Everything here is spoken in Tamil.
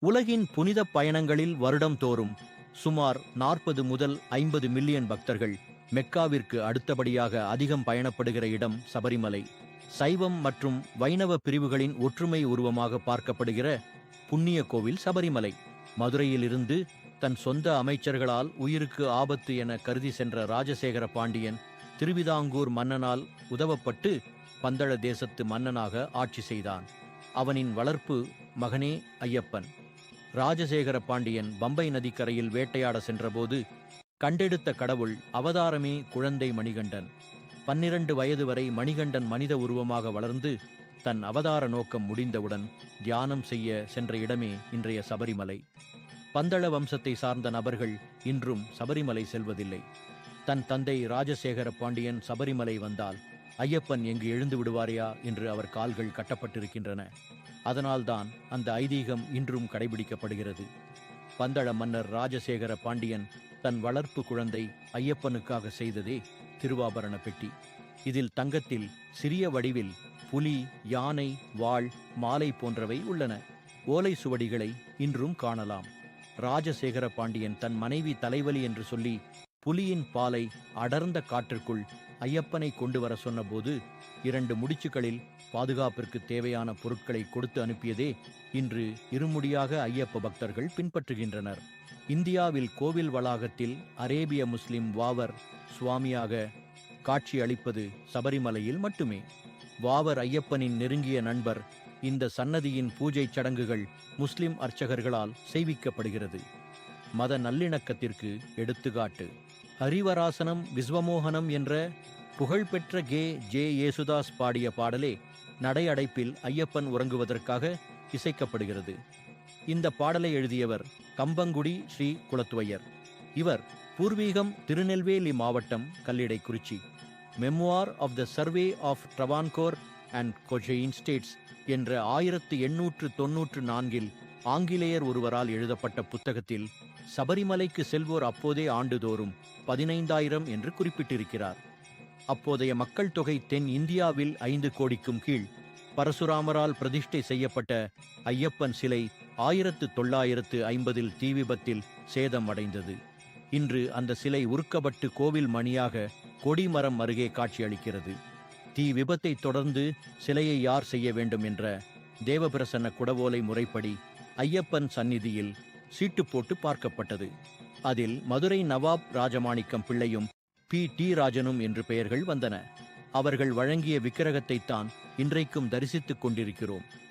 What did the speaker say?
உலகின் புனித பயணங்களில் வருடம்தோறும் சுமார் 40 முதல் 50 மில்லியன் பக்தர்கள் மெக்காவிற்கு அடுத்தபடியாக அதிகம் பயணப்படுகிற இடம் சபரிமலை. சைவம் மற்றும் வைணவ பிரிவுகளின் ஒற்றுமை உருவமாக பார்க்கப்படுகிற புண்ணிய கோவில் சபரிமலை. மதுரையிலிருந்து தன் சொந்த அமைச்சர்களால் உயிருக்கு ஆபத்து என கருதி சென்ற ராஜசேகர பாண்டியன் திருவிதாங்கூர் மன்னனால் உதவப்பட்டு பந்தள தேசத்து மன்னனாக ஆட்சி செய்தான். அவனின் வளர்ப்பு மகனே ஐயப்பன். ராஜசேகர பாண்டியன் பம்பை நதிக்கரையில் வேட்டையாட சென்றபோது கண்டெடுத்த கடவுள் அவதாரமே குழந்தை மணிகண்டன். 12 வயது வரை மணிகண்டன் மனித உருவமாக வளர்ந்து தன் அவதார நோக்கம் முடிந்தவுடன் தியானம் செய்ய சென்ற இடமே இன்றைய சபரிமலை. பந்தள வம்சத்தை சார்ந்த நபர்கள் இன்றும் சபரிமலை செல்வதில்லை. தன் தந்தை ராஜசேகர பாண்டியன் சபரிமலை வந்தால் ஐயப்பன் எங்கு எழுந்து விடுவாரையா என்று அவர் கால்கள் கட்டப்பட்டிருக்கின்றன. அதனால்தான் அந்த ஐதீகம் இன்றும் கடைபிடிக்கப்படுகிறது. பந்தள மன்னர் ராஜசேகர பாண்டியன் தன் வளர்ப்பு குழந்தை ஐயப்பனுக்காக செய்ததே திருவாபரண பெட்டி. இதில் தங்கத்தில் சிறிய வடிவில் புலி, யானை, வாள், மாலை போன்றவை உள்ளன. ஓலை சுவடிகளை இன்றும் காணலாம். ராஜசேகர பாண்டியன் தன் மனைவி தலைவலி என்று சொல்லி புலியின் பாலை அடர்ந்த காற்றிற்குள் ஐயப்பனை கொண்டு வர சொன்னபோது 2 முடிச்சுகளில் பாதுகாப்பிற்கு தேவையான பொருட்களை கொடுத்து அனுப்பியதே இன்று இருமுடியாக ஐயப்ப பக்தர்கள் பின்பற்றுகின்றனர். இந்தியாவில் கோவில் வளாகத்தில் அரேபிய முஸ்லிம் வாவர் சுவாமியாக காட்சி அளிப்பது சபரிமலையில் மட்டுமே. வாவர் ஐயப்பனின் நெருங்கிய நண்பர். இந்த சன்னதியின் பூஜை சடங்குகள் முஸ்லிம் அர்ச்சகர்களால் செய்விக்கப்படுகிறது. மத நல்லிணக்கத்திற்கு எடுத்துக்காட்டு. ஹரிவராசனம் விஸ்வமோகனம் என்ற புகழ்பெற்ற ஜே யேசுதாஸ் பாடிய பாடலே நடையடைப்பில் ஐயப்பன் உறங்குவதற்காக இசைக்கப்படுகிறது. இந்த பாடலை எழுதியவர் கம்பங்குடி ஸ்ரீ குலத்துவையர். இவர் பூர்வீகம் திருநெல்வேலி மாவட்டம் Kallidaikurichi. Memoir of the survey of Travancore and Cochin states என்ற 1894 ஆங்கிலேயர் ஒருவரால் எழுதப்பட்ட புத்தகத்தில் சபரிமலைக்கு செல்வோர் அப்போதே ஆண்டுதோறும் 15,000 என்று குறிப்பிட்டிருக்கிறார். அப்போதைய மக்கள் தொகை தென் இந்தியாவில் 5 கோடிக்கும் கீழ். பரசுராமரால் பிரதிஷ்டை செய்யப்பட்ட ஐயப்பன் சிலை 1950 தீ விபத்தில் சேதம் அடைந்தது. இன்று அந்த சிலை உருக்கப்பட்டு கோவில் மணியாக கொடிமரம் அருகே காட்சியளிக்கிறது. தீ விபத்தை தொடர்ந்து சிலையை யார் செய்ய வேண்டும் என்ற தேவபிரசன்ன குடவோலை முறைப்படி ஐயப்பன் சந்நிதியில் சீட்டு போட்டு பார்க்கப்பட்டது. அதில் மதுரை நவாப் ராஜமாணிக்கம் பிள்ளையும் டி ராஜனும் என்று பெயர்கள் வந்தன. அவர்கள் வழங்கிய விக்கிரகத்தைத்தான் இன்றைக்கும் தரிசித்துக் கொண்டிருக்கிறோம்.